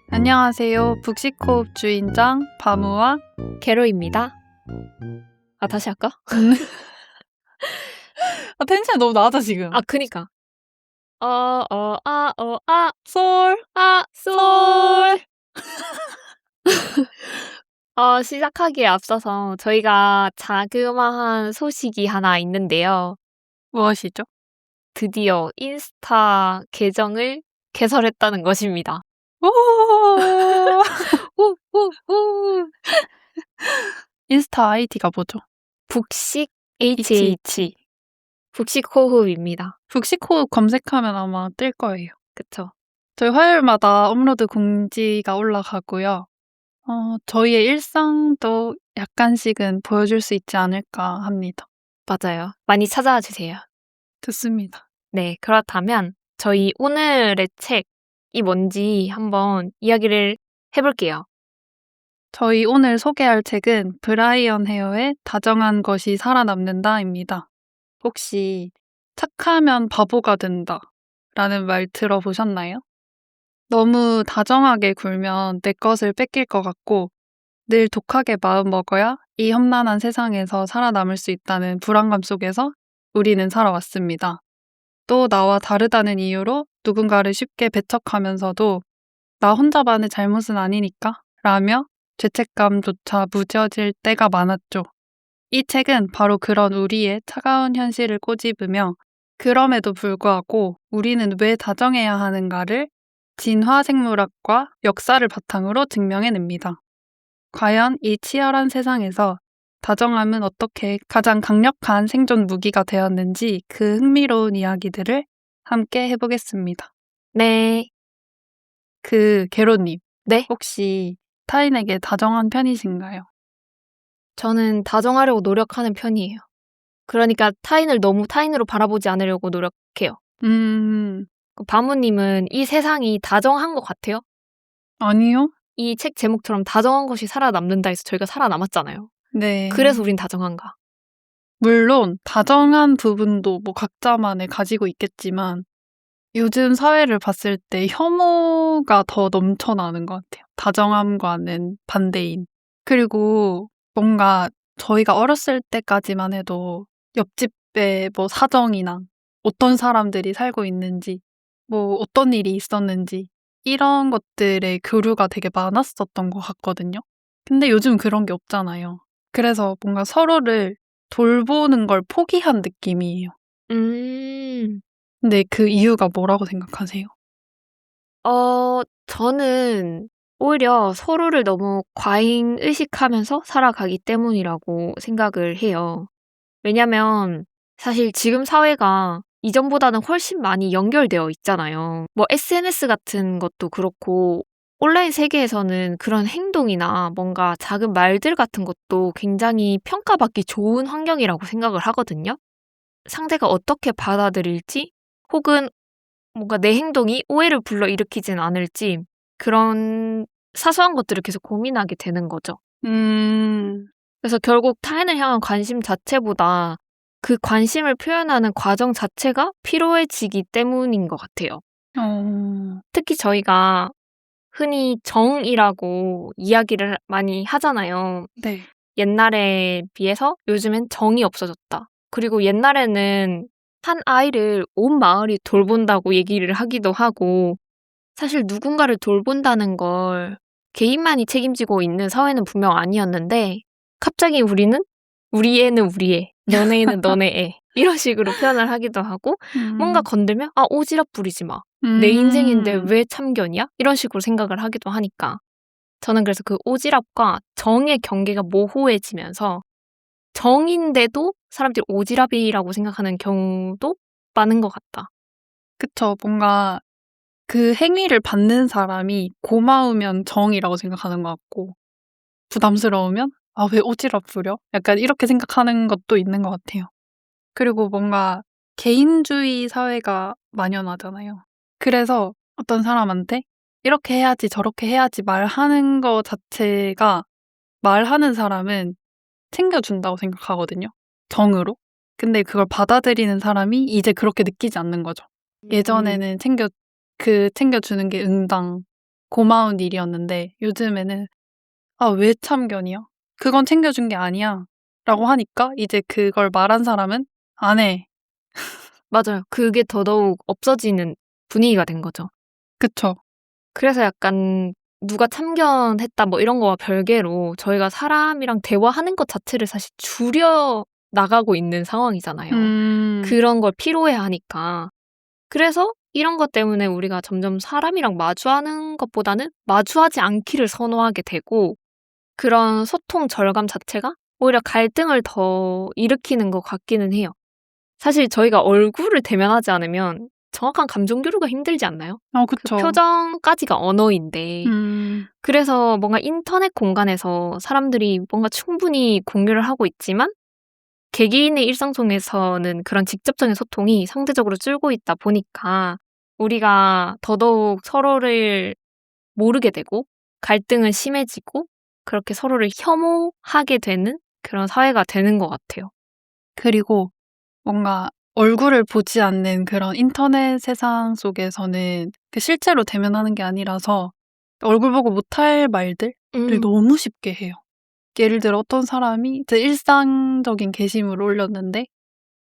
안녕하세요. 북식호흡 주인장 바무와 게로입니다. 다시 할까? 텐션이 너무 낮아 지금. 그니까. 솔. 솔. 시작하기에 앞서서 저희가 자그마한 소식이 하나 있는데요. 무엇이죠? 드디어 인스타 계정을 개설했다는 것입니다. 오! 우우우. 인스타 아이디가 뭐죠? 북식 HH. 북식 호흡입니다. 북식호흡 검색하면 아마 뜰 거예요. 그쵸? 저희 화요일마다 업로드 공지가 올라가고요. 저희의 일상도 약간씩은 보여줄 수 있지 않을까 합니다. 맞아요. 많이 찾아와 주세요. 좋습니다. 네, 그렇다면 저희 오늘의 책이 뭔지 한번 이야기를 해볼게요. 저희 오늘 소개할 책은 브라이언 헤어의 다정한 것이 살아남는다입니다. 혹시 착하면 바보가 된다 라는 말 들어보셨나요? 너무 다정하게 굴면 내 것을 뺏길 것 같고 늘 독하게 마음 먹어야 이 험난한 세상에서 살아남을 수 있다는 불안감 속에서 우리는 살아왔습니다. 또 나와 다르다는 이유로 누군가를 쉽게 배척하면서도 나 혼자만의 잘못은 아니니까 라며 죄책감조차 무뎌질 때가 많았죠. 이 책은 바로 그런 우리의 차가운 현실을 꼬집으며 그럼에도 불구하고 우리는 왜 다정해야 하는가를 진화 생물학과 역사를 바탕으로 증명해냅니다. 과연 이 치열한 세상에서 다정함은 어떻게 가장 강력한 생존 무기가 되었는지 그 흥미로운 이야기들을 함께 해보겠습니다. 네. 게로님. 네? 혹시 타인에게 다정한 편이신가요? 저는 다정하려고 노력하는 편이에요. 그러니까 타인을 너무 타인으로 바라보지 않으려고 노력해요. 바무님은 이 세상이 다정한 것 같아요? 아니요. 이 책 제목처럼 다정한 것이 살아남는다 해서 저희가 살아남았잖아요. 네. 그래서 우린 다정한가? 물론 다정한 부분도 각자만의 가지고 있겠지만 요즘 사회를 봤을 때 혐오가 더 넘쳐나는 것 같아요. 다정함과는 반대인. 그리고 뭔가 저희가 어렸을 때까지만 해도 옆집에 사정이나 어떤 사람들이 살고 있는지, 어떤 일이 있었는지 이런 것들의 교류가 되게 많았었던 것 같거든요. 근데 요즘 그런 게 없잖아요. 그래서 뭔가 서로를 돌보는 걸 포기한 느낌이에요. 근데 그 이유가 뭐라고 생각하세요? 저는 오히려 서로를 너무 과잉 의식하면서 살아가기 때문이라고 생각을 해요. 왜냐면 사실 지금 사회가 이전보다는 훨씬 많이 연결되어 있잖아요. SNS 같은 것도 그렇고 온라인 세계에서는 그런 행동이나 뭔가 작은 말들 같은 것도 굉장히 평가받기 좋은 환경이라고 생각을 하거든요. 상대가 어떻게 받아들일지 혹은 뭔가 내 행동이 오해를 불러일으키진 않을지 그런 사소한 것들을 계속 고민하게 되는 거죠. 그래서 결국 타인을 향한 관심 자체보다 그 관심을 표현하는 과정 자체가 피로해지기 때문인 것 같아요. 특히 저희가 흔히 정이라고 이야기를 많이 하잖아요. 네. 옛날에 비해서 요즘엔 정이 없어졌다. 그리고 옛날에는 한 아이를 온 마을이 돌본다고 얘기를 하기도 하고 사실 누군가를 돌본다는 걸 개인만이 책임지고 있는 사회는 분명 아니었는데 갑자기 우리는 우리 애는 우리 애, 너네 애는 너네 애 이런 식으로 표현을 하기도 하고 뭔가 건들면 오지랖 부리지 마. 내 인생인데 왜 참견이야? 이런 식으로 생각을 하기도 하니까 저는 그래서 그 오지랖과 정의 경계가 모호해지면서 정인데도 사람들이 오지랖이라고 생각하는 경우도 많은 것 같다. 그쵸. 뭔가 그 행위를 받는 사람이 고마우면 정이라고 생각하는 것 같고 부담스러우면 왜 오지랖 부려? 약간 이렇게 생각하는 것도 있는 것 같아요. 그리고 뭔가 개인주의 사회가 만연하잖아요. 그래서 어떤 사람한테 이렇게 해야지 저렇게 해야지 말하는 거 자체가 말하는 사람은 챙겨준다고 생각하거든요. 정으로. 근데 그걸 받아들이는 사람이 이제 그렇게 느끼지 않는 거죠. 예전에는 챙겨주는 게 응당, 고마운 일이었는데 요즘에는 아, 왜 참견이야? 그건 챙겨준 게 아니야. 라고 하니까 이제 그걸 말한 사람은 안 해. 맞아요. 그게 더더욱 없어지는 분위기가 된 거죠. 그쵸. 그래서 약간 누가 참견했다 뭐 이런 거와 별개로 저희가 사람이랑 대화하는 것 자체를 사실 줄여 나가고 있는 상황이잖아요. 그런 걸 필요해하니까. 그래서 이런 것 때문에 우리가 점점 사람이랑 마주하는 것보다는 마주하지 않기를 선호하게 되고 그런 소통 절감 자체가 오히려 갈등을 더 일으키는 것 같기는 해요. 사실 저희가 얼굴을 대면하지 않으면 정확한 감정 교류가 힘들지 않나요? 그 그쵸. 표정까지가 언어인데 그래서 뭔가 인터넷 공간에서 사람들이 뭔가 충분히 공유를 하고 있지만 개개인의 일상 속에서는 그런 직접적인 소통이 상대적으로 줄고 있다 보니까 우리가 더더욱 서로를 모르게 되고 갈등은 심해지고 그렇게 서로를 혐오하게 되는 그런 사회가 되는 것 같아요. 그리고 뭔가 얼굴을 보지 않는 그런 인터넷 세상 속에서는 실제로 대면하는 게 아니라서 얼굴 보고 못할 말들을 너무 쉽게 해요. 예를 들어 어떤 사람이 제 일상적인 게시물을 올렸는데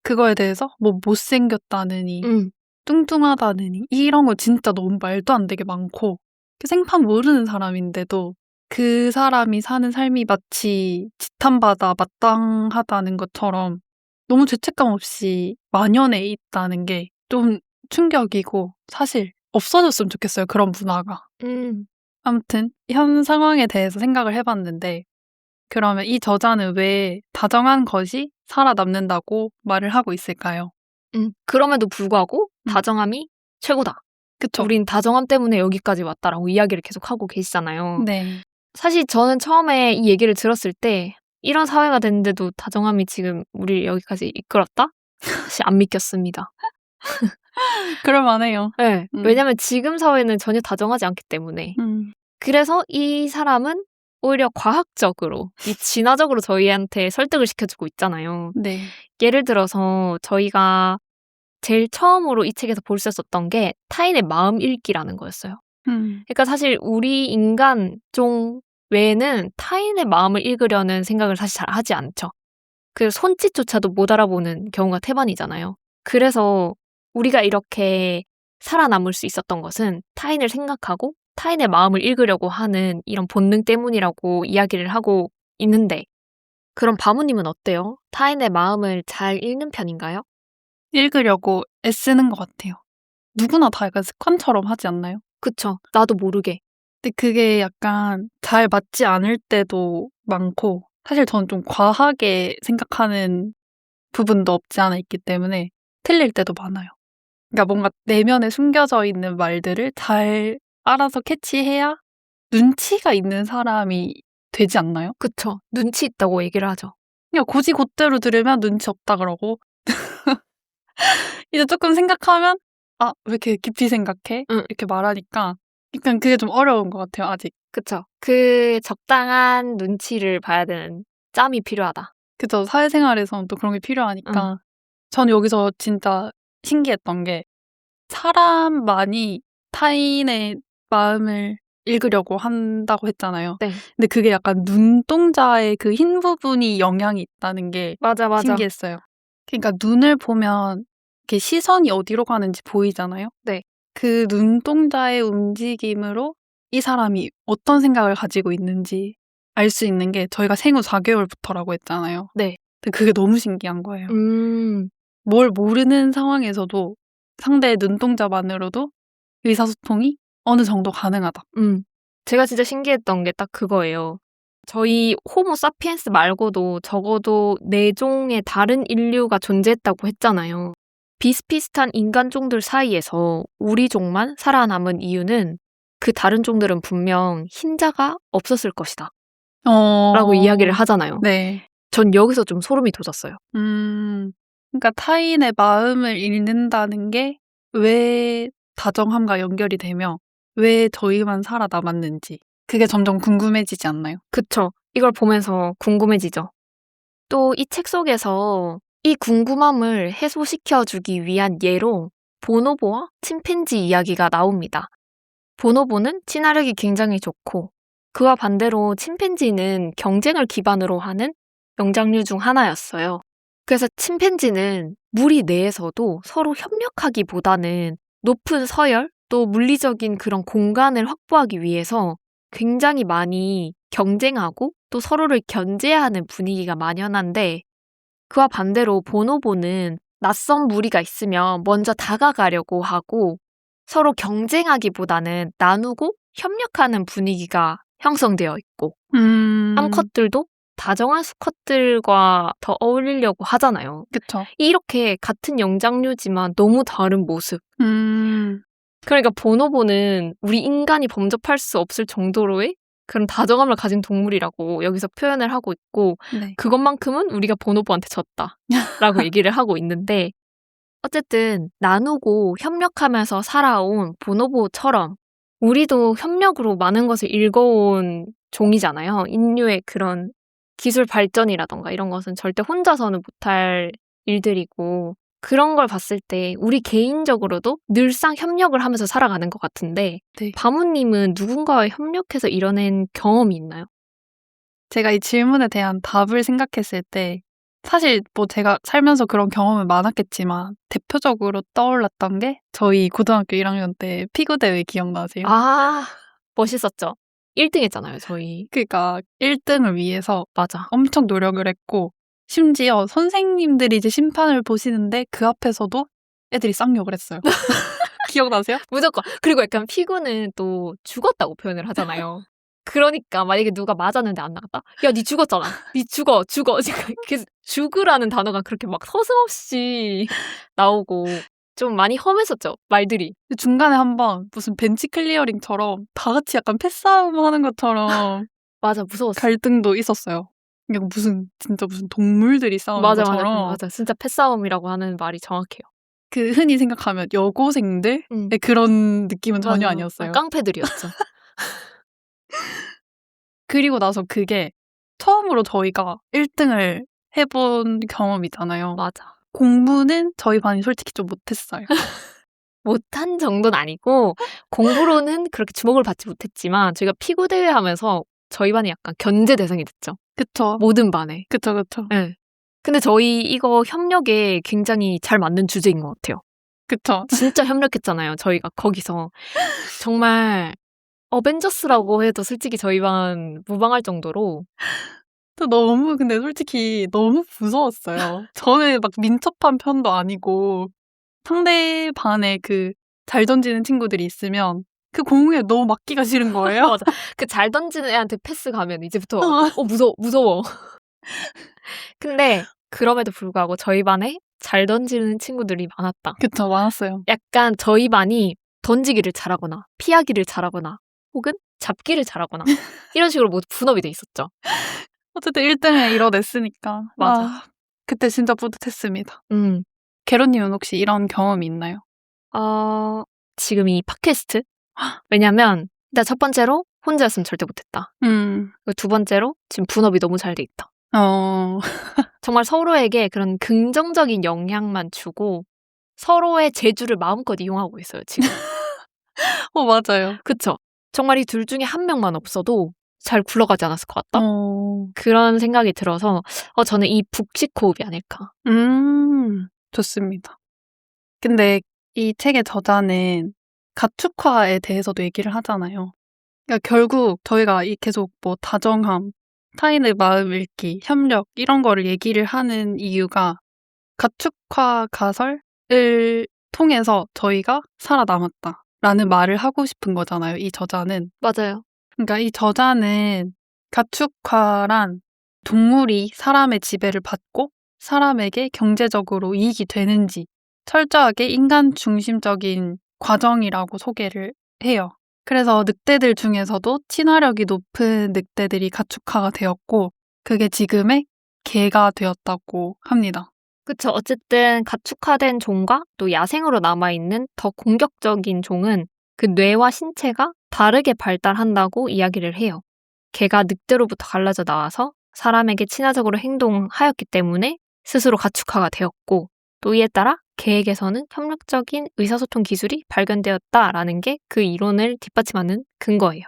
그거에 대해서 뭐 못생겼다느니 뚱뚱하다느니 이런 거 진짜 너무 말도 안 되게 많고 생판 모르는 사람인데도 그 사람이 사는 삶이 마치 지탄받아 마땅하다는 것처럼 너무 죄책감 없이 만연해 있다는 게 좀 충격이고 사실 없어졌으면 좋겠어요. 그런 문화가. 아무튼 현 상황에 대해서 생각을 해봤는데 그러면 이 저자는 왜 다정한 것이 살아남는다고 말을 하고 있을까요? 그럼에도 불구하고 다정함이 최고다. 그쵸. 우린 다정함 때문에 여기까지 왔다라고 이야기를 계속 하고 계시잖아요. 네. 사실 저는 처음에 이 얘기를 들었을 때 이런 사회가 됐는데도 다정함이 지금 우리를 여기까지 이끌었다? 사실 안 믿겼습니다. 그럴만해요. 네. 왜냐면 지금 사회는 전혀 다정하지 않기 때문에. 그래서 이 사람은 오히려 과학적으로, 이 진화적으로 저희한테 설득을 시켜주고 있잖아요. 네. 예를 들어서 저희가 제일 처음으로 이 책에서 볼 수 있었던 게 타인의 마음 읽기라는 거였어요. 그러니까 사실 우리 인간종 외에는 타인의 마음을 읽으려는 생각을 사실 잘 하지 않죠. 그 손짓조차도 못 알아보는 경우가 태반이잖아요. 그래서 우리가 이렇게 살아남을 수 있었던 것은 타인을 생각하고 타인의 마음을 읽으려고 하는 이런 본능 때문이라고 이야기를 하고 있는데 그럼 바무님은 어때요? 타인의 마음을 잘 읽는 편인가요? 읽으려고 애쓰는 것 같아요. 누구나 다 약간 습관처럼 하지 않나요? 그쵸. 나도 모르게. 근데 그게 약간 잘 맞지 않을 때도 많고 사실 저는 좀 과하게 생각하는 부분도 없지 않아 있기 때문에 틀릴 때도 많아요. 그러니까 뭔가 내면에 숨겨져 있는 말들을 잘 알아서 캐치해야 눈치가 있는 사람이 되지 않나요? 그쵸. 눈치 있다고 얘기를 하죠. 그냥 곧이곧대로 들으면 눈치 없다 그러고 이제 조금 생각하면 아, 왜 이렇게 깊이 생각해? 이렇게 말하니까 약간 그게 좀 어려운 것 같아요, 아직. 그쵸. 그 적당한 눈치를 봐야 되는 짬이 필요하다. 그쵸. 사회생활에서는 또 그런 게 필요하니까. 저는 여기서 진짜 신기했던 게 사람만이 타인의 마음을 읽으려고 한다고 했잖아요. 네. 근데 그게 약간 눈동자의 그 흰 부분이 영향이 있다는 게 맞아. 신기했어요. 그러니까 눈을 보면 이렇게 시선이 어디로 가는지 보이잖아요. 네. 그 눈동자의 움직임으로 이 사람이 어떤 생각을 가지고 있는지 알 수 있는 게 저희가 생후 4개월부터라고 했잖아요. 네. 근데 그게 너무 신기한 거예요. 뭘 모르는 상황에서도 상대의 눈동자만으로도 의사소통이 어느 정도 가능하다. 제가 진짜 신기했던 게 딱 그거예요. 저희 호모 사피엔스 말고도 적어도 4종의 다른 인류가 존재했다고 했잖아요. 비슷비슷한 인간종들 사이에서 우리 종만 살아남은 이유는 그 다른 종들은 분명 흰자가 없었을 것이다. 라고 이야기를 하잖아요. 네. 전 여기서 좀 소름이 돋았어요. 그러니까 타인의 마음을 읽는다는 게 왜 다정함과 연결이 되며 왜 저희만 살아남았는지 그게 점점 궁금해지지 않나요? 그쵸. 이걸 보면서 궁금해지죠. 또 이 책 속에서 이 궁금함을 해소시켜주기 위한 예로 보노보와 침팬지 이야기가 나옵니다. 보노보는 친화력이 굉장히 좋고 그와 반대로 침팬지는 경쟁을 기반으로 하는 영장류 중 하나였어요. 그래서 침팬지는 무리 내에서도 서로 협력하기보다는 높은 서열 또 물리적인 그런 공간을 확보하기 위해서 굉장히 많이 경쟁하고 또 서로를 견제하는 분위기가 만연한데 그와 반대로 보노보는 낯선 무리가 있으면 먼저 다가가려고 하고 서로 경쟁하기보다는 나누고 협력하는 분위기가 형성되어 있고 암컷들도 다정한 수컷들과 더 어울리려고 하잖아요. 그쵸. 이렇게 같은 영장류지만 너무 다른 모습. 그러니까 보노보는 우리 인간이 범접할 수 없을 정도로의 그런 다정함을 가진 동물이라고 여기서 표현을 하고 있고 네. 그것만큼은 우리가 보노보한테 졌다라고 얘기를 하고 있는데 어쨌든 나누고 협력하면서 살아온 보노보처럼 우리도 협력으로 많은 것을 읽어온 종이잖아요. 인류의 그런 기술 발전이라던가 이런 것은 절대 혼자서는 못할 일들이고 그런 걸 봤을 때 우리 개인적으로도 늘상 협력을 하면서 살아가는 것 같은데 네. 바무님은 누군가와 협력해서 이뤄낸 경험이 있나요? 제가 이 질문에 대한 답을 생각했을 때 사실 뭐 제가 살면서 그런 경험은 많았겠지만 대표적으로 떠올랐던 게 저희 고등학교 1학년 때 피구 대회 기억나세요? 아, 멋있었죠. 1등 했잖아요, 저희. 그러니까 1등을 위해서 맞아. 엄청 노력을 했고 심지어 선생님들이 이제 심판을 보시는데 그 앞에서도 애들이 쌍욕을 했어요. 기억나세요? 무조건. 그리고 약간 피구는 또 죽었다고 표현을 하잖아요. 그러니까 만약에 누가 맞았는데 안 나갔다? 야, 니 죽었잖아. 니 죽어. 계속 죽으라는 단어가 그렇게 막 서슴없이 나오고 좀 많이 험했었죠, 말들이. 중간에 한번 무슨 벤치 클리어링처럼 다 같이 약간 패싸움 하는 것처럼 맞아, 무서웠어. 갈등도 있었어요. 이게 진짜 무슨 동물들이 싸우는 맞아. 것처럼 진짜 패싸움이라고 하는 말이 정확해요. 그 흔히 생각하면 여고생들의 그런 느낌은 전혀 맞아. 아니었어요. 깡패들이었죠. 그리고 나서 그게 처음으로 저희가 1등을 해본 경험이잖아요. 맞아. 공부는 저희 반이 솔직히 좀 못했어요. 못한 정도는 아니고 공부로는 그렇게 주목을 받지 못했지만 저희가 피구 대회 하면서 저희 반이 약간 견제 대상이 됐죠. 그쵸. 모든 반에. 그쵸. 네. 근데 저희 이거 협력에 굉장히 잘 맞는 주제인 것 같아요. 그쵸. 진짜 협력했잖아요. 저희가 거기서. 정말 어벤져스라고 해도 솔직히 저희 반 무방할 정도로 저 너무 근데 솔직히 너무 무서웠어요. 저는 막 민첩한 편도 아니고 상대반에 그 잘 던지는 친구들이 있으면 그 공에 너무 맞기가 싫은 거예요. 맞아. 그 잘 던지는 애한테 패스 가면 이제부터 무서워. 근데 그럼에도 불구하고 저희 반에 잘 던지는 친구들이 많았다. 그쵸, 많았어요. 약간 저희 반이 던지기를 잘하거나 피하기를 잘하거나 혹은 잡기를 잘하거나 이런 식으로 모두 분업이 돼 있었죠. 어쨌든 1등을 이뤄냈으니까. 맞아. 그때 진짜 뿌듯했습니다. 게로님은 혹시 이런 경험이 있나요? 지금 이 팟캐스트? 왜냐면 일단 첫 번째로 혼자였으면 절대 못했다. 그리고 두 번째로 지금 분업이 너무 잘 돼 있다. 정말 서로에게 그런 긍정적인 영향만 주고 서로의 재주를 마음껏 이용하고 있어요, 지금. 맞아요. 그쵸? 정말 이 둘 중에 한 명만 없어도 잘 굴러가지 않았을 것 같다? 그런 생각이 들어서 저는 이 북식호흡이 아닐까. 좋습니다. 근데 이 책의 저자는 가축화에 대해서도 얘기를 하잖아요. 그러니까 결국 저희가 계속 뭐 다정함, 타인의 마음 읽기, 협력 이런 거를 얘기를 하는 이유가 가축화 가설을 통해서 저희가 살아남았다라는 말을 하고 싶은 거잖아요. 이 저자는. 맞아요. 그러니까 이 저자는 가축화란 동물이 사람의 지배를 받고 사람에게 경제적으로 이익이 되는지 철저하게 인간 중심적인 과정이라고 소개를 해요. 그래서 늑대들 중에서도 친화력이 높은 늑대들이 가축화가 되었고 그게 지금의 개가 되었다고 합니다. 그쵸. 어쨌든 가축화된 종과 또 야생으로 남아있는 더 공격적인 종은 그 뇌와 신체가 다르게 발달한다고 이야기를 해요. 개가 늑대로부터 갈라져 나와서 사람에게 친화적으로 행동하였기 때문에 스스로 가축화가 되었고 또 이에 따라 개에게서는 협력적인 의사소통 기술이 발견되었다라는 게 그 이론을 뒷받침하는 근거예요.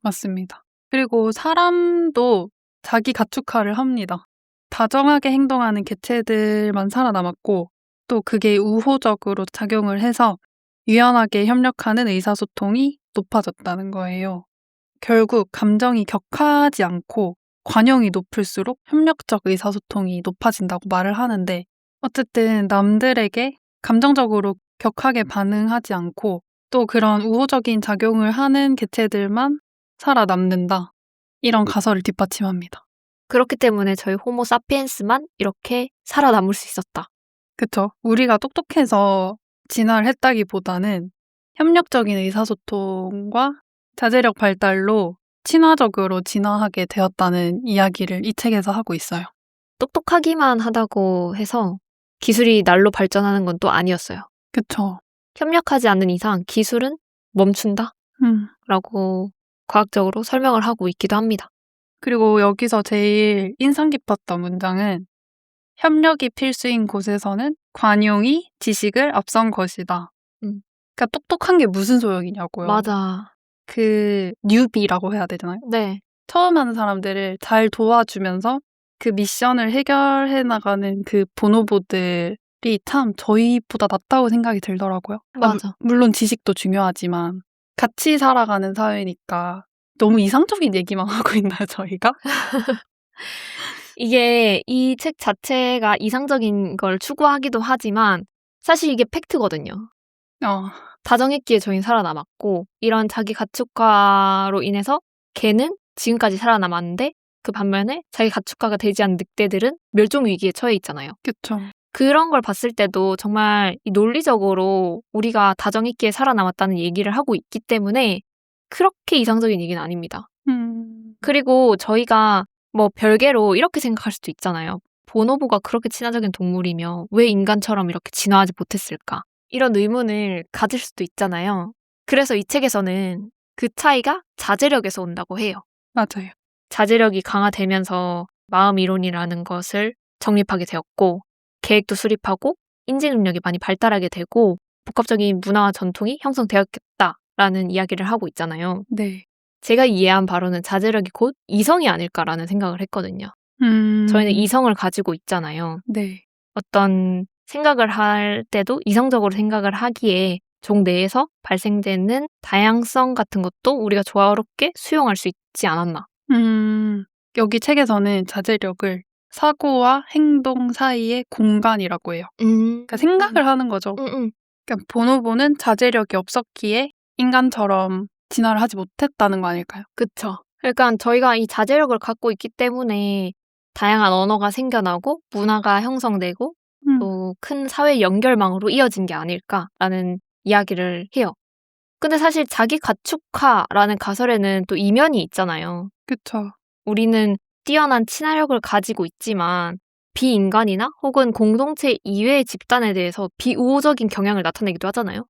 맞습니다. 그리고 사람도 자기 가축화를 합니다. 다정하게 행동하는 개체들만 살아남았고 또 그게 우호적으로 작용을 해서 유연하게 협력하는 의사소통이 높아졌다는 거예요. 결국 감정이 격하지 않고 관용이 높을수록 협력적 의사소통이 높아진다고 말을 하는데 어쨌든 남들에게 감정적으로 격하게 반응하지 않고 또 그런 우호적인 작용을 하는 개체들만 살아남는다. 이런 가설을 뒷받침합니다. 그렇기 때문에 저희 호모 사피엔스만 이렇게 살아남을 수 있었다. 그쵸? 우리가 똑똑해서 진화를 했다기보다는 협력적인 의사소통과 자제력 발달로 친화적으로 진화하게 되었다는 이야기를 이 책에서 하고 있어요. 똑똑하기만 하다고 해서 기술이 날로 발전하는 건 또 아니었어요. 그쵸? 협력하지 않는 이상 기술은 멈춘다? 라고 과학적으로 설명을 하고 있기도 합니다. 그리고 여기서 제일 인상 깊었던 문장은 협력이 필수인 곳에서는 관용이 지식을 앞선 것이다. 그러니까 똑똑한 게 무슨 소용이냐고요. 맞아. 그 뉴비라고 해야 되잖아요. 네. 처음 하는 사람들을 잘 도와주면서 그 미션을 해결해 나가는 그 보노보들이 참 저희보다 낫다고 생각이 들더라고요. 맞아. 물론 지식도 중요하지만 같이 살아가는 사회니까 너무 이상적인 얘기만 하고 있나요, 저희가? 이게 이 책 자체가 이상적인 걸 추구하기도 하지만 사실 이게 팩트거든요. 다정했기에 저희는 살아남았고 이런 자기 가축화로 인해서 개는 지금까지 살아남았는데 그 반면에 자기 가축화가 되지 않은 늑대들은 멸종 위기에 처해 있잖아요. 그쵸. 그런 걸 봤을 때도 정말 이 논리적으로 우리가 다정했기에 살아남았다는 얘기를 하고 있기 때문에 그렇게 이상적인 얘기는 아닙니다. 그리고 저희가 뭐 별개로 이렇게 생각할 수도 있잖아요. 보노보가 그렇게 친화적인 동물이며 왜 인간처럼 이렇게 진화하지 못했을까? 이런 의문을 가질 수도 있잖아요. 그래서 이 책에서는 그 차이가 자제력에서 온다고 해요. 맞아요. 자제력이 강화되면서 마음 이론이라는 것을 정립하게 되었고 계획도 수립하고 인지 능력이 많이 발달하게 되고 복합적인 문화와 전통이 형성되었겠다라는 이야기를 하고 있잖아요. 네. 제가 이해한 바로는 자제력이 곧 이성이 아닐까라는 생각을 했거든요. 저희는 이성을 가지고 있잖아요. 네. 어떤 생각을 할 때도 이성적으로 생각을 하기에 종 내에서 발생되는 다양성 같은 것도 우리가 조화롭게 수용할 수 있지 않았나. 여기 책에서는 자제력을 사고와 행동 사이의 공간이라고 해요. 그러니까 생각을 하는 거죠. 그러니까 보노보는 자제력이 없었기에 인간처럼 진화를 하지 못했다는 거 아닐까요? 그쵸. 그러니까 저희가 이 자제력을 갖고 있기 때문에 다양한 언어가 생겨나고 문화가 형성되고 또 큰 사회 연결망으로 이어진 게 아닐까라는 이야기를 해요. 근데 사실 자기 가축화라는 가설에는 또 이면이 있잖아요. 그쵸. 우리는 뛰어난 친화력을 가지고 있지만 비인간이나 혹은 공동체 이외의 집단에 대해서 비우호적인 경향을 나타내기도 하잖아요.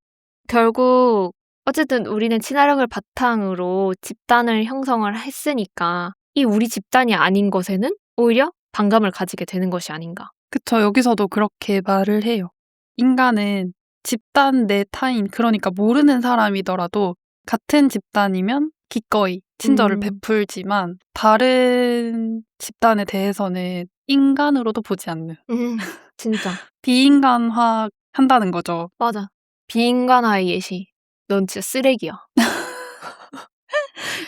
결국 어쨌든 우리는 친화력을 바탕으로 집단을 형성을 했으니까 이 우리 집단이 아닌 것에는 오히려 반감을 가지게 되는 것이 아닌가. 그쵸. 여기서도 그렇게 말을 해요. 인간은 집단 내 타인, 그러니까 모르는 사람이더라도 같은 집단이면 기꺼이 친절을 베풀지만 다른 집단에 대해서는 인간으로도 보지 않는. 진짜. 비인간화 한다는 거죠. 맞아. 비인간화의 예시. 넌 진짜 쓰레기야.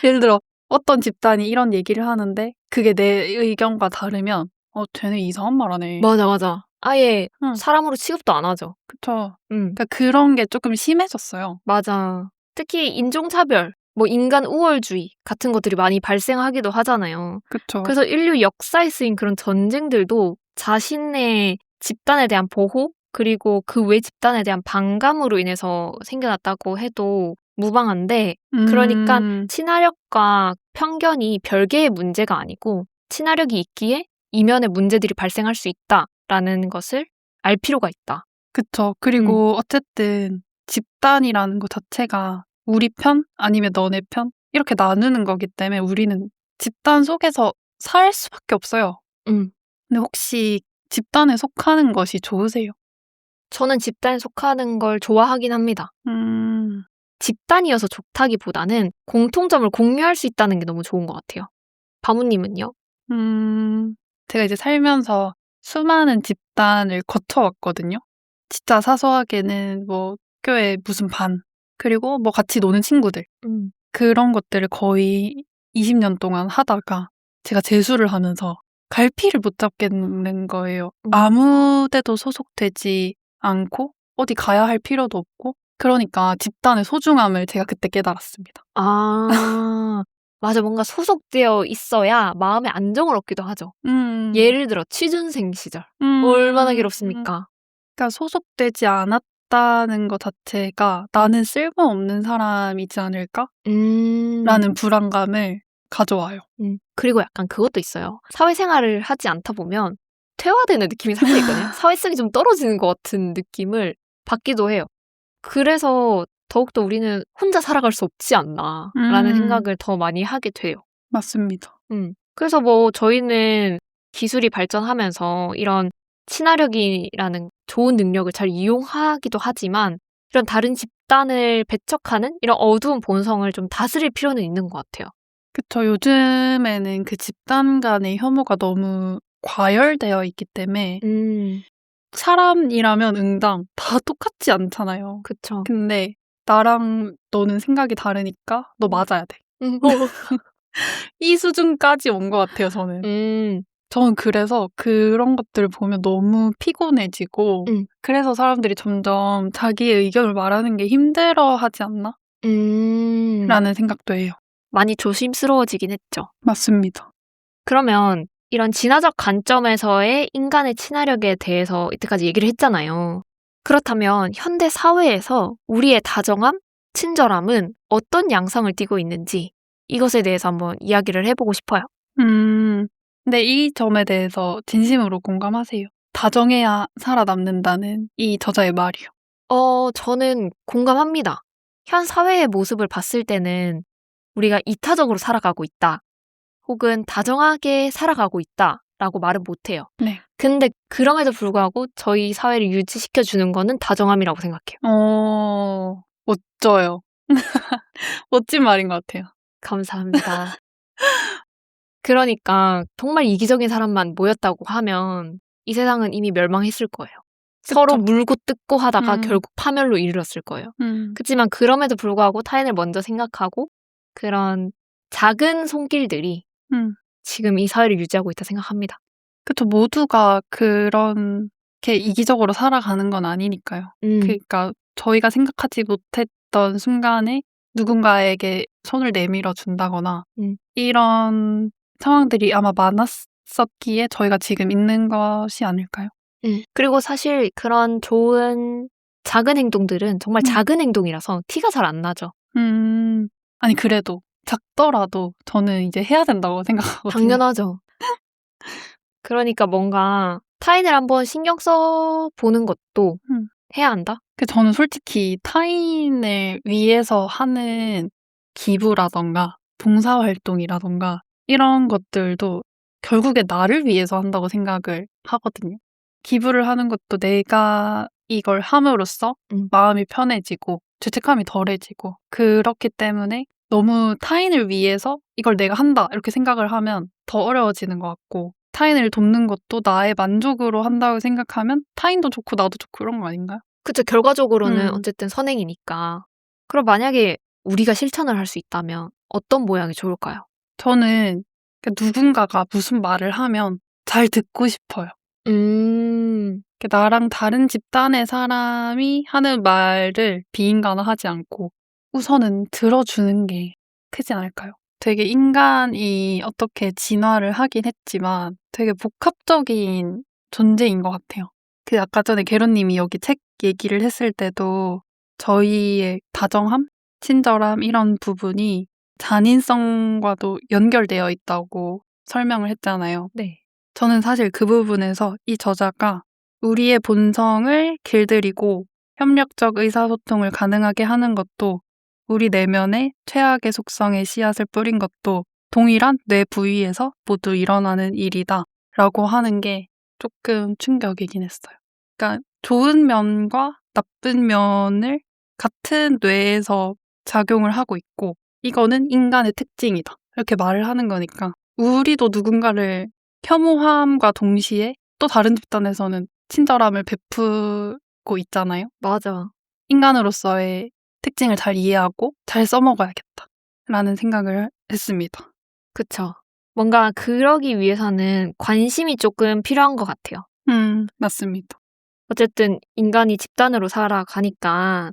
예를 들어 어떤 집단이 이런 얘기를 하는데 그게 내 의견과 다르면 쟤네 이상한 말 하네. 맞아. 아예 사람으로 취급도 안 하죠. 그쵸. 그러니까 그런 게 조금 심해졌어요. 맞아. 특히 인종차별, 뭐 인간 우월주의 같은 것들이 많이 발생하기도 하잖아요. 그쵸. 그래서 인류 역사에 쓰인 그런 전쟁들도 자신의 집단에 대한 보호 그리고 그 외 집단에 대한 반감으로 인해서 생겨났다고 해도 무방한데 그러니까 친화력과 편견이 별개의 문제가 아니고 친화력이 있기에 이면의 문제들이 발생할 수 있다라는 것을 알 필요가 있다. 그쵸. 그리고 어쨌든 집단이라는 것 자체가 우리 편 아니면 너네 편 이렇게 나누는 거기 때문에 우리는 집단 속에서 살 수밖에 없어요. 음. 근데 혹시 집단에 속하는 것이 좋으세요? 저는 집단에 속하는 걸 좋아하긴 합니다. 집단이어서 좋다기보다는 공통점을 공유할 수 있다는 게 너무 좋은 것 같아요. 바무님은요? 제가 이제 살면서 수많은 집단을 거쳐왔거든요. 진짜 사소하게는 뭐 학교에 무슨 반, 그리고 뭐 같이 노는 친구들. 그런 것들을 거의 20년 동안 하다가 제가 재수를 하면서 갈피를 못 잡겠는 거예요. 아무 데도 소속되지 않고 어디 가야 할 필요도 없고 그러니까 집단의 소중함을 제가 그때 깨달았습니다. 아, 맞아. 뭔가 소속되어 있어야 마음의 안정을 얻기도 하죠. 예를 들어 취준생 시절. 얼마나 괴롭습니까? 그러니까 소속되지 않았다는 것 자체가 나는 쓸모없는 사람이지 않을까? 라는 불안감을 가져와요. 그리고 약간 그것도 있어요. 사회생활을 하지 않다 보면 퇴화되는 느낌이 살짝 있거든요. 사회성이 좀 떨어지는 것 같은 느낌을 받기도 해요. 그래서 더욱더 우리는 혼자 살아갈 수 없지 않나라는 생각을 더 많이 하게 돼요. 맞습니다. 그래서 뭐 저희는 기술이 발전하면서 이런 친화력이라는 좋은 능력을 잘 이용하기도 하지만 이런 다른 집단을 배척하는 이런 어두운 본성을 좀 다스릴 필요는 있는 것 같아요. 그쵸. 요즘에는 그 집단 간의 혐오가 너무 과열되어 있기 때문에 사람이라면 응당 다 똑같지 않잖아요. 그쵸. 근데 나랑 너는 생각이 다르니까 너 맞아야 돼. 이 수준까지 온 것 같아요, 저는. 저는 그래서 그런 것들을 보면 너무 피곤해지고 그래서 사람들이 점점 자기의 의견을 말하는 게 힘들어하지 않나? 라는 생각도 해요. 많이 조심스러워지긴 했죠. 맞습니다. 그러면 이런 진화적 관점에서의 인간의 친화력에 대해서 이때까지 얘기를 했잖아요. 그렇다면 현대 사회에서 우리의 다정함, 친절함은 어떤 양상을 띠고 있는지 이것에 대해서 한번 이야기를 해보고 싶어요. 근데 이 점에 대해서 진심으로 공감하세요? 다정해야 살아남는다는 이 저자의 말이요. 저는 공감합니다. 현 사회의 모습을 봤을 때는 우리가 이타적으로 살아가고 있다. 혹은 다정하게 살아가고 있다라고 말은 못해요. 네. 근데 그럼에도 불구하고 저희 사회를 유지시켜주는 거는 다정함이라고 생각해요. 멋져요. 멋진 말인 것 같아요. 감사합니다. 그러니까 정말 이기적인 사람만 모였다고 하면 이 세상은 이미 멸망했을 거예요. 서로 물고 뜯고 하다가 결국 파멸로 이르렀을 거예요. 그렇지만 그럼에도 불구하고 타인을 먼저 생각하고 그런 작은 손길들이 지금 이 사회를 유지하고 있다 생각합니다. 그쵸. 모두가 그렇게 이기적으로 살아가는 건 아니니까요. 그러니까 저희가 생각하지 못했던 순간에 누군가에게 손을 내밀어 준다거나 이런 상황들이 아마 많았었기에 저희가 지금 있는 것이 아닐까요? 그리고 사실 그런 좋은 작은 행동들은 정말 작은 행동이라서 티가 잘 안 나죠. 아니 그래도 작더라도 저는 이제 해야 된다고 생각하거든요. 당연하죠. 그러니까 뭔가 타인을 한번 신경 써보는 것도 해야 한다? 저는 솔직히 타인을 위해서 하는 기부라던가 봉사활동이라던가 이런 것들도 결국에 나를 위해서 한다고 생각을 하거든요. 기부를 하는 것도 내가 이걸 함으로써 마음이 편해지고 죄책감이 덜해지고 그렇기 때문에 너무 타인을 위해서 이걸 내가 한다 이렇게 생각을 하면 더 어려워지는 것 같고 타인을 돕는 것도 나의 만족으로 한다고 생각하면 타인도 좋고 나도 좋고 그런 거 아닌가요? 그쵸. 결과적으로는 어쨌든 선행이니까. 그럼 만약에 우리가 실천을 할 수 있다면 어떤 모양이 좋을까요? 저는 누군가가 무슨 말을 하면 잘 듣고 싶어요. 나랑 다른 집단의 사람이 하는 말을 비인간화하지 않고 우선은 들어주는 게 크지 않을까요? 되게 인간이 어떻게 진화를 하긴 했지만 되게 복합적인 존재인 것 같아요. 아까 전에 게론님이 여기 책 얘기를 했을 때도 저희의 다정함, 친절함 이런 부분이 잔인성과도 연결되어 있다고 설명을 했잖아요. 네. 저는 사실 그 부분에서 이 저자가 우리의 본성을 길들이고 협력적 의사소통을 가능하게 하는 것도 우리 내면에 최악의 속성의 씨앗을 뿌린 것도 동일한 뇌 부위에서 모두 일어나는 일이다 라고 하는 게 조금 충격이긴 했어요. 그러니까 좋은 면과 나쁜 면을 같은 뇌에서 작용을 하고 있고 이거는 인간의 특징이다. 이렇게 말을 하는 거니까 우리도 누군가를 혐오함과 동시에 또 다른 집단에서는 친절함을 베푸고 있잖아요. 맞아. 인간으로서의 특징을 잘 이해하고 잘 써먹어야겠다라는 생각을 했습니다. 그쵸. 뭔가 그러기 위해서는 관심이 조금 필요한 것 같아요. 맞습니다. 어쨌든 인간이 집단으로 살아가니까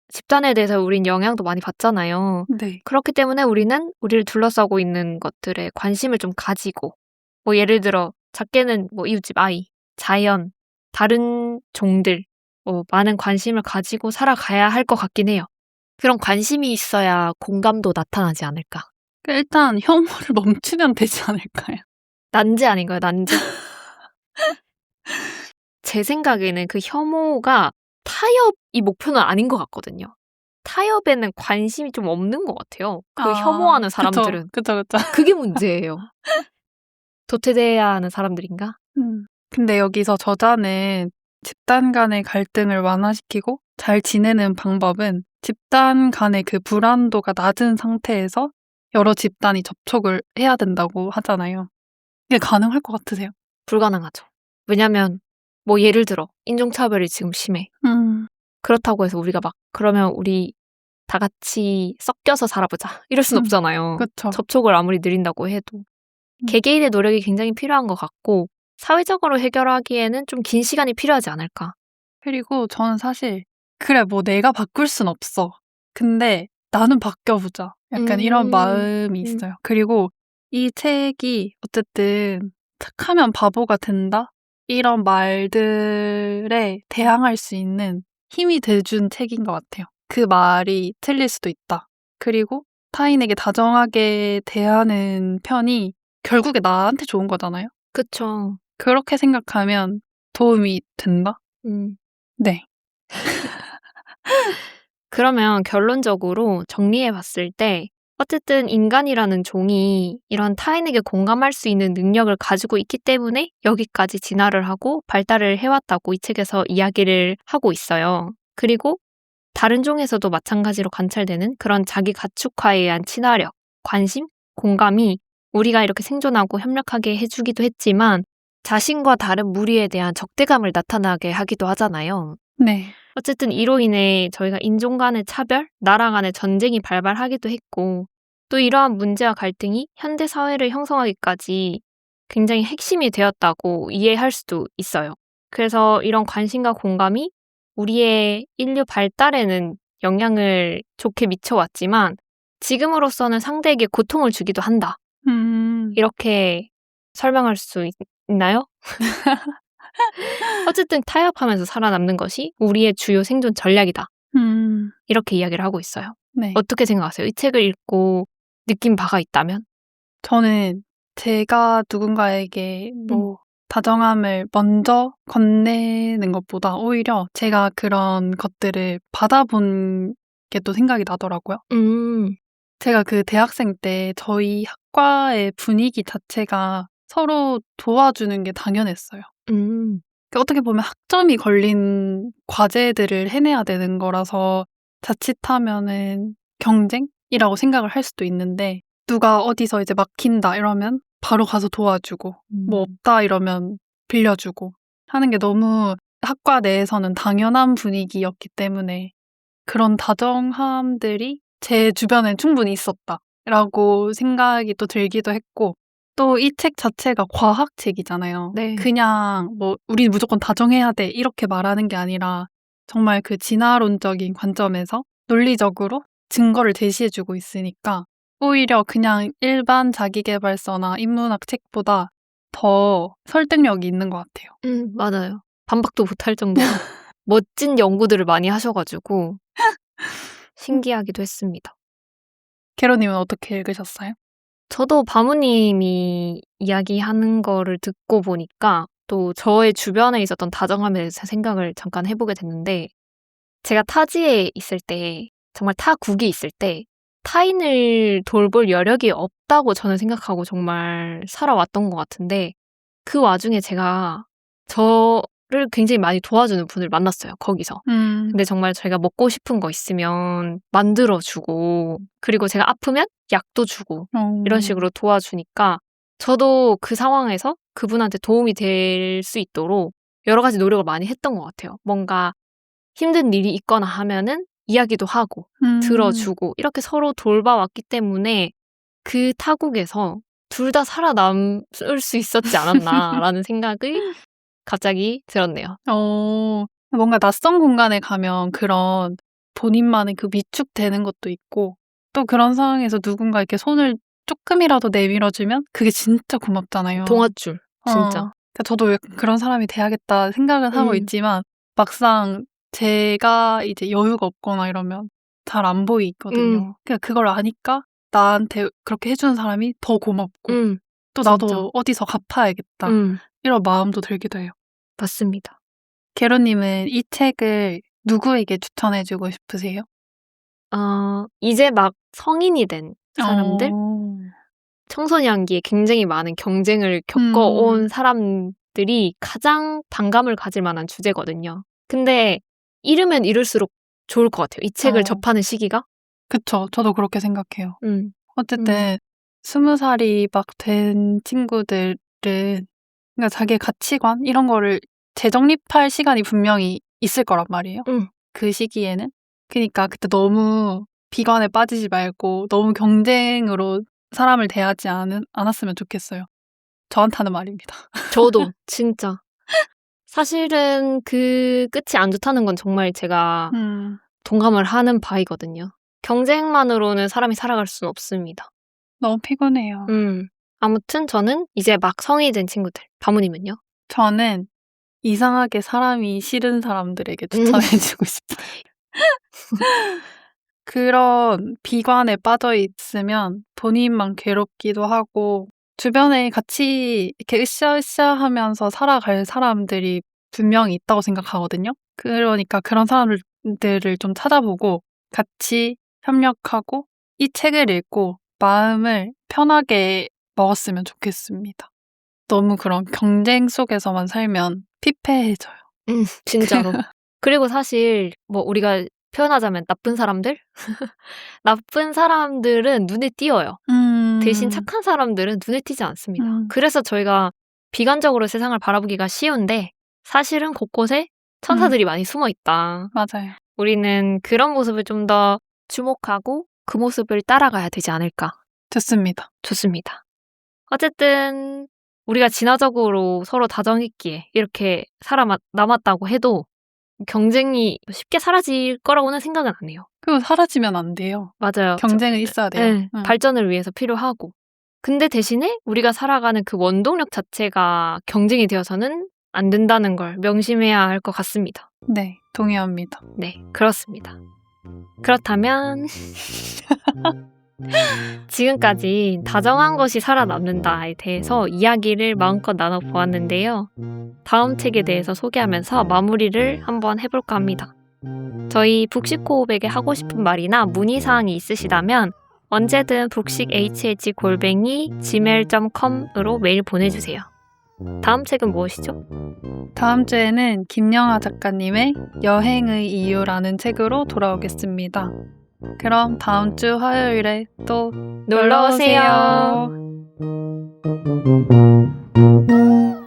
집단에 대해서 우린 영향도 많이 받잖아요. 네. 그렇기 때문에 우리는 우리를 둘러싸고 있는 것들에 관심을 좀 가지고 뭐 예를 들어 작게는 뭐 이웃집 아이, 자연, 다른 종들 뭐 많은 관심을 가지고 살아가야 할 것 같긴 해요. 그런 관심이 있어야 공감도 나타나지 않을까. 일단 혐오를 멈추면 되지 않을까요? 난제 아닌가요? 난제? 제 생각에는 그 혐오가 타협이 목표는 아닌 것 같거든요. 타협에는 관심이 좀 없는 것 같아요. 그 혐오하는 사람들은. 그쵸. 그게 문제예요. 도태돼야 하는 사람들인가? 근데 여기서 저자는 집단 간의 갈등을 완화시키고 잘 지내는 방법은 집단 간의 그 불안도가 낮은 상태에서 여러 집단이 접촉을 해야 된다고 하잖아요. 이게 가능할 것 같으세요? 불가능하죠. 왜냐면 뭐 예를 들어 인종차별이 지금 심해. 그렇다고 해서 우리가 막 그러면 우리 다 같이 섞여서 살아보자 이럴 순 없잖아요. 그쵸. 접촉을 아무리 느린다고 해도. 개개인의 노력이 굉장히 필요한 것 같고 사회적으로 해결하기에는 좀 긴 시간이 필요하지 않을까. 그리고 저는 사실 그래 뭐 내가 바꿀 순 없어. 근데 나는 바뀌어보자. 약간 이런 마음이 있어요. 그리고 이 책이 어쨌든 착하면 바보가 된다? 이런 말들에 대항할 수 있는 힘이 돼준 책인 것 같아요. 그 말이 틀릴 수도 있다. 그리고 타인에게 다정하게 대하는 편이 결국에 나한테 좋은 거잖아요. 그쵸. 그렇게 생각하면 도움이 된다? 네. 그러면 결론적으로 정리해 봤을 때 어쨌든 인간이라는 종이 이런 타인에게 공감할 수 있는 능력을 가지고 있기 때문에 여기까지 진화를 하고 발달을 해왔다고 이 책에서 이야기를 하고 있어요. 그리고 다른 종에서도 마찬가지로 관찰되는 그런 자기 가축화에 의한 친화력, 관심, 공감이 우리가 이렇게 생존하고 협력하게 해주기도 했지만 자신과 다른 무리에 대한 적대감을 나타나게 하기도 하잖아요. 네. 어쨌든 이로 인해 저희가 인종 간의 차별, 나라 간의 전쟁이 발발하기도 했고 또 이러한 문제와 갈등이 현대 사회를 형성하기까지 굉장히 핵심이 되었다고 이해할 수도 있어요. 그래서 이런 관심과 공감이 우리의 인류 발달에는 영향을 좋게 미쳐왔지만 지금으로서는 상대에게 고통을 주기도 한다. 이렇게 설명할 수 있나요? 어쨌든 타협하면서 살아남는 것이 우리의 주요 생존 전략이다. 이렇게 이야기를 하고 있어요. 네. 어떻게 생각하세요? 이 책을 읽고 느낀 바가 있다면? 저는 제가 누군가에게 다정함을 먼저 건네는 것보다 오히려 제가 그런 것들을 받아본 게 또 생각이 나더라고요. 제가 그 대학생 때 저희 학과의 분위기 자체가 서로 도와주는 게 당연했어요. 그러니까 어떻게 보면 학점이 걸린 과제들을 해내야 되는 거라서 자칫하면은 경쟁이라고 생각을 할 수도 있는데 누가 어디서 이제 막힌다 이러면 바로 가서 도와주고 뭐 없다 이러면 빌려주고 하는 게 너무 학과 내에서는 당연한 분위기였기 때문에 그런 다정함들이 제 주변엔 충분히 있었다라고 생각이 또 들기도 했고 또 이 책 자체가 과학책이잖아요. 네. 그냥 우리 무조건 다정해야 돼 이렇게 말하는 게 아니라 정말 그 진화론적인 관점에서 논리적으로 증거를 제시해주고 있으니까 오히려 그냥 일반 자기계발서나 인문학 책보다 더 설득력이 있는 것 같아요. 맞아요. 반박도 못할 정도로 멋진 연구들을 많이 하셔가지고 신기하기도 했습니다. 캐로님은 어떻게 읽으셨어요? 저도 바무님이 이야기하는 거를 듣고 보니까 또 저의 주변에 있었던 다정함에 대해서 생각을 잠깐 해보게 됐는데 제가 타지에 있을 때 정말 타국이 있을 때 타인을 돌볼 여력이 없다고 저는 생각하고 정말 살아왔던 것 같은데 그 와중에 제가 저를 굉장히 많이 도와주는 분을 만났어요. 거기서. 근데 정말 제가 먹고 싶은 거 있으면 만들어주고 그리고 제가 아프면 약도 주고 이런 식으로 도와주니까 저도 그 상황에서 그분한테 도움이 될 수 있도록 여러 가지 노력을 많이 했던 것 같아요. 뭔가 힘든 일이 있거나 하면은 이야기도 하고 들어주고 이렇게 서로 돌봐왔기 때문에 그 타국에서 둘 다 살아남을 수 있었지 않았나라는 생각이 갑자기 들었네요. 뭔가 낯선 공간에 가면 그런 본인만의 그 위축되는 것도 있고 또 그런 상황에서 누군가 이렇게 손을 조금이라도 내밀어주면 그게 진짜 고맙잖아요. 동아줄 진짜. 그러니까 저도 약간 그런 사람이 돼야겠다 생각은 하고 있지만 막상 제가 이제 여유가 없거나 이러면 잘 안 보이거든요. 그러니까 그걸 아니까 나한테 그렇게 해주는 사람이 더 고맙고 또 나도 진짜. 어디서 갚아야겠다 이런 마음도 들기도 해요. 맞습니다. 게로님은 이 책을 누구에게 추천해주고 싶으세요? 이제 막 성인이 된 사람들? 청소년기에 굉장히 많은 경쟁을 겪어온 사람들이 가장 반감을 가질 만한 주제거든요. 근데 이르면 이를수록 좋을 것 같아요. 이 책을 접하는 시기가. 그쵸. 저도 그렇게 생각해요. 어쨌든 20살이 막 된 친구들은 그러니까 자기의 가치관 이런 거를 재정립할 시간이 분명히 있을 거란 말이에요. 그 시기에는. 그러니까 그때 너무 비관에 빠지지 말고 너무 경쟁으로 사람을 대하지 않았으면 좋겠어요. 저한테는 말입니다. 저도 진짜. 사실은 그 끝이 안 좋다는 건 정말 제가 동감을 하는 바이거든요. 경쟁만으로는 사람이 살아갈 수는 없습니다. 너무 피곤해요. 아무튼 저는 이제 막 성인이 된 친구들. 바무님은요? 저는 이상하게 사람이 싫은 사람들에게 추천해주고 싶어요. 그런 비관에 빠져 있으면 본인만 괴롭기도 하고 주변에 같이 이렇게 으쌰으쌰하면서 살아갈 사람들이 분명히 있다고 생각하거든요. 그러니까 그런 사람들을 좀 찾아보고 같이 협력하고 이 책을 읽고 마음을 편하게 먹었으면 좋겠습니다. 너무 그런 경쟁 속에서만 살면 피폐해져요. 진짜로. 그리고 사실 뭐 우리가 표현하자면 나쁜 사람들? 나쁜 사람들은 눈에 띄어요. 대신 착한 사람들은 눈에 띄지 않습니다. 그래서 저희가 비관적으로 세상을 바라보기가 쉬운데 사실은 곳곳에 천사들이 많이 숨어 있다. 맞아요. 우리는 그런 모습을 좀 더 주목하고 그 모습을 따라가야 되지 않을까. 좋습니다. 좋습니다. 어쨌든 우리가 진화적으로 서로 다정했기에 이렇게 살아남았다고 해도 경쟁이 쉽게 사라질 거라고는 생각은 안 해요. 그리고 사라지면 안 돼요. 맞아요. 경쟁은 있어야 돼요. 네, 발전을 위해서 필요하고. 근데 대신에 우리가 살아가는 그 원동력 자체가 경쟁이 되어서는 안 된다는 걸 명심해야 할 것 같습니다. 네, 동의합니다. 네, 그렇습니다. 그렇다면 지금까지 다정한 것이 살아남는다에 대해서 이야기를 마음껏 나눠보았는데요. 다음 책에 대해서 소개하면서 마무리를 한번 해볼까 합니다. 저희 북식호흡에게 하고 싶은 말이나 문의사항이 있으시다면 언제든 북식hh@gmail.com으로 메일 보내주세요. 다음 책은 무엇이죠? 다음 주에는 김영하 작가님의 여행의 이유라는 책으로 돌아오겠습니다. 그럼 다음 주 화요일에 또 놀러오세요. 놀러오세요.